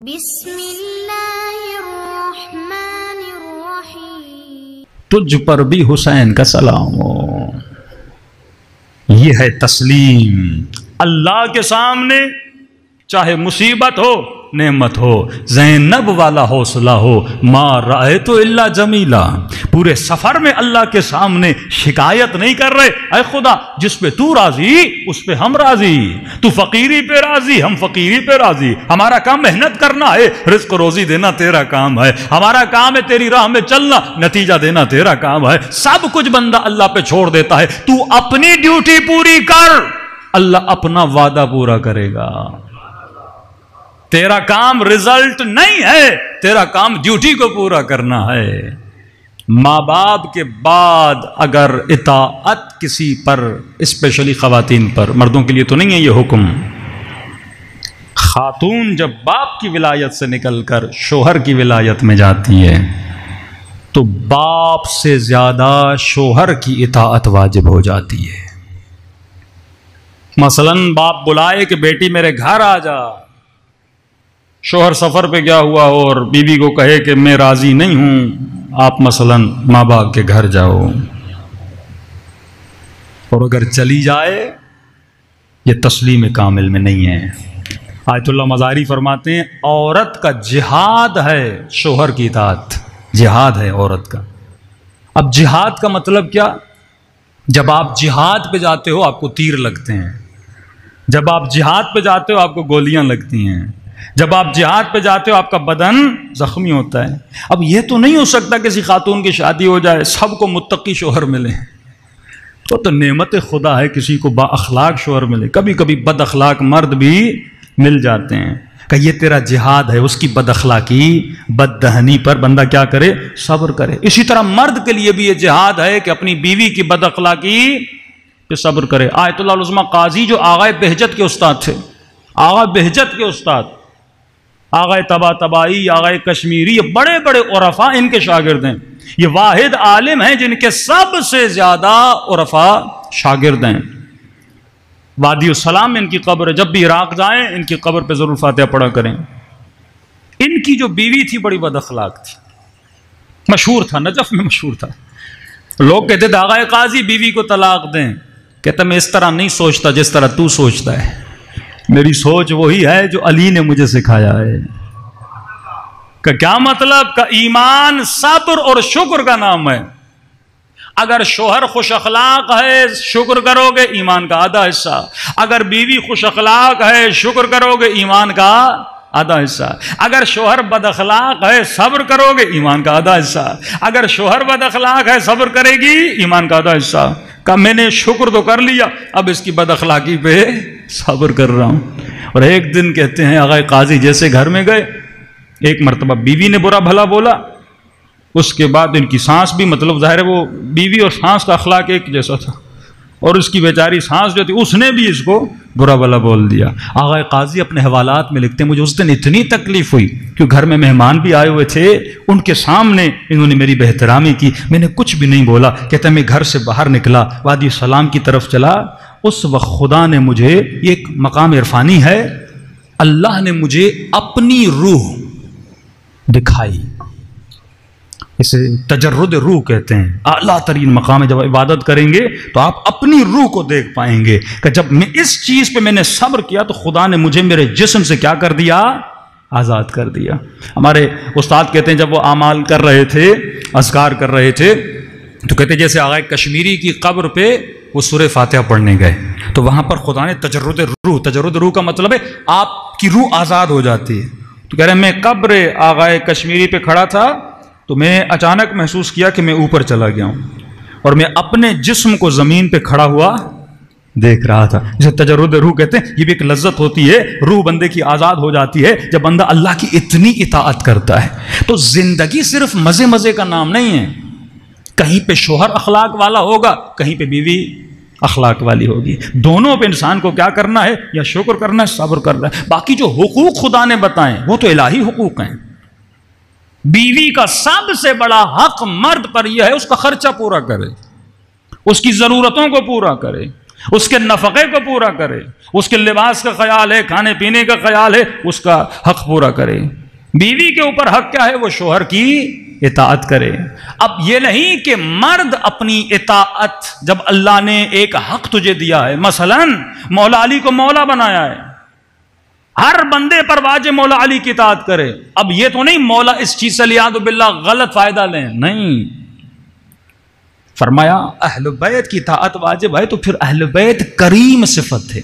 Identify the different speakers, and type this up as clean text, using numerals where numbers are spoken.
Speaker 1: بسم اللہ الرحمن الرحیم۔
Speaker 2: تجھ پر بھی حسین کا سلام ہو۔ یہ ہے تسلیم اللہ کے سامنے، چاہے مصیبت ہو نعمت ہو، زینب والا حوصلہ ہو، ما رأیت الا جمیلا۔ پورے سفر میں اللہ کے سامنے شکایت نہیں کر رہے، اے خدا جس پہ تو راضی اس پہ ہم راضی، تو فقیری پہ راضی ہم فقیری پہ راضی، ہمارا کام محنت کرنا ہے، رزق روزی دینا تیرا کام ہے، ہمارا کام ہے تیری راہ میں چلنا، نتیجہ دینا تیرا کام ہے۔ سب کچھ بندہ اللہ پہ چھوڑ دیتا ہے، تو اپنی ڈیوٹی پوری کر، اللہ اپنا وعدہ پورا کرے گا۔ تیرا کام رزلٹ نہیں ہے، تیرا کام ڈیوٹی کو پورا کرنا ہے۔ ماں باپ کے بعد اگر اطاعت کسی پر، اسپیشلی خواتین پر، مردوں کے لیے تو نہیں ہے یہ حکم، خاتون جب باپ کی ولایت سے نکل کر شوہر کی ولایت میں جاتی ہے تو باپ سے زیادہ شوہر کی اطاعت واجب ہو جاتی ہے۔ مثلاً باپ بلائے کہ بیٹی میرے گھر آ جا، شوہر سفر پہ گیا ہوا ہو اور بیوی کو کہے کہ میں راضی نہیں ہوں، آپ مثلاً ماں باپ کے گھر جاؤ، اور اگر چلی جائے یہ تسلیم کامل میں نہیں ہے۔ آیت اللہ مزاری فرماتے ہیں عورت کا جہاد ہے شوہر کی اطاعت، جہاد ہے عورت کا۔ اب جہاد کا مطلب کیا؟ جب آپ جہاد پہ جاتے ہو آپ کو تیر لگتے ہیں، جب آپ جہاد پہ جاتے ہو آپ کو گولیاں لگتی ہیں، جب آپ جہاد پہ جاتے ہو آپ کا بدن زخمی ہوتا ہے۔ اب یہ تو نہیں ہو سکتا کسی خاتون کی شادی ہو جائے سب کو متقی شوہر ملے، تو نعمت خدا ہے کسی کو با اخلاق شوہر ملے، کبھی کبھی بد اخلاق مرد بھی مل جاتے ہیں، کہ یہ تیرا جہاد ہے، اس کی بد اخلاقی بد دہنی پر بندہ کیا کرے؟ صبر کرے۔ اسی طرح مرد کے لیے بھی یہ جہاد ہے کہ اپنی بیوی کی بد اخلاقی پہ صبر کرے۔ آیت اللہ العظمہ قاضی جو آغا بہجت کے استاد تھے، آغا بہجت کے استاد، آغا طباطبائی، آغا کشمیری، یہ بڑے بڑے عرفاء ان کے شاگرد ہیں، یہ واحد عالم ہیں جن کے سب سے زیادہ عرفاء شاگرد ہیں۔ وادی السلام میں ان کی قبر ہے، جب بھی عراق جائیں ان کی قبر پہ ضرور فاتحہ پڑھا کریں۔ ان کی جو بیوی تھی بڑی بد اخلاق تھی، مشہور تھا، نجف میں مشہور تھا، لوگ کہتے تھے آغا قاضی بیوی کو طلاق دیں، کہتا میں اس طرح نہیں سوچتا جس طرح تو سوچتا ہے، میری سوچ وہی ہے جو علی نے مجھے سکھایا ہے۔ کہ کیا مطلب؟ کہ ایمان صبر اور شکر کا نام ہے۔ اگر شوہر خوش اخلاق ہے شکر کرو گے ایمان کا آدھا حصہ، اگر بیوی خوش اخلاق ہے شکر کرو گے ایمان کا آدھا حصہ، اگر شوہر بد اخلاق ہے صبر کرو گے ایمان کا آدھا حصہ، اگر شوہر بد اخلاق ہے صبر کرے گی ایمان کا آدھا حصہ۔ کہ میں نے شکر تو کر لیا، اب اس کی بد اخلاقی پہ صبر کر رہا ہوں۔ اور ایک دن کہتے ہیں آغا قاضی جیسے گھر میں گئے، ایک مرتبہ بیوی نے برا بھلا بولا، اس کے بعد ان کی سانس بھی، مطلب ظاہر ہے وہ بیوی اور سانس کا اخلاق ایک جیسا تھا، اور اس کی بیچاری سانس جو تھی اس نے بھی اس کو برا بھلا بول دیا۔ آغا قاضی اپنے حوالات میں لکھتے ہیں مجھے اس دن اتنی تکلیف ہوئی کہ گھر میں مہمان بھی آئے ہوئے تھے، ان کے سامنے انہوں نے میری بے احترامی کی، میں نے کچھ بھی نہیں بولا۔ کہتا ہے میں گھر سے باہر نکلا، وادی السلام کی طرف چلا، اس وقت خدا نے مجھے، یہ ایک مقام عرفانی ہے، اللہ نے مجھے اپنی روح دکھائی، اسے تجرد روح کہتے ہیں، اعلیٰ ترین مقام ہے۔ جب عبادت کریں گے تو آپ اپنی روح کو دیکھ پائیں گے کہ جب میں اس چیز پہ میں نے صبر کیا تو خدا نے مجھے میرے جسم سے کیا کر دیا؟ آزاد کر دیا۔ ہمارے استاد کہتے ہیں جب وہ اعمال کر رہے تھے، اذکار کر رہے تھے، تو کہتے ہیں جیسے آغا کشمیری کی قبر پہ وہ سورہ فاتحہ پڑھنے گئے تو وہاں پر خدا نے تجرد روح، تجرد روح کا مطلب ہے آپ کی روح آزاد ہو جاتی ہے۔ تو کہہ رہے ہیں میں قبر آغا کشمیری پہ کھڑا تھا تو میں اچانک محسوس کیا کہ میں اوپر چلا گیا ہوں، اور میں اپنے جسم کو زمین پہ کھڑا ہوا دیکھ رہا تھا۔ جسے تجرد روح کہتے ہیں، یہ بھی ایک لذت ہوتی ہے، روح بندے کی آزاد ہو جاتی ہے جب بندہ اللہ کی اتنی اطاعت کرتا ہے۔ تو زندگی صرف مزے مزے کا نام نہیں ہے، کہیں پہ شوہر اخلاق والا ہوگا، کہیں پہ بیوی اخلاق والی ہوگی، دونوں پہ انسان کو کیا کرنا ہے؟ یا شکر کرنا ہے، صبر کرنا ہے۔ باقی جو حقوق خدا نے بتائیں وہ تو الہی حقوق ہیں۔ بیوی کا سب سے بڑا حق مرد پر یہ ہے اس کا خرچہ پورا کرے، اس کی ضرورتوں کو پورا کرے، اس کے نفقے کو پورا کرے، اس کے لباس کا خیال ہے، کھانے پینے کا خیال ہے، اس کا حق پورا کرے۔ بیوی کے اوپر حق کیا ہے؟ وہ شوہر کی اطاعت کرے۔ اب یہ نہیں کہ مرد اپنی اطاعت، جب اللہ نے ایک حق تجھے دیا ہے، مثلا مولا علی کو مولا بنایا ہے، ہر بندے پر واجب مولا علی کی اطاعت کرے۔ اب یہ تو نہیں مولا اس چیز سے لیاد باللہ غلط فائدہ لیں، نہیں، فرمایا اہل بیت کی اطاعت واجب ہے، تو پھر اہل بیت کریم صفت ہے۔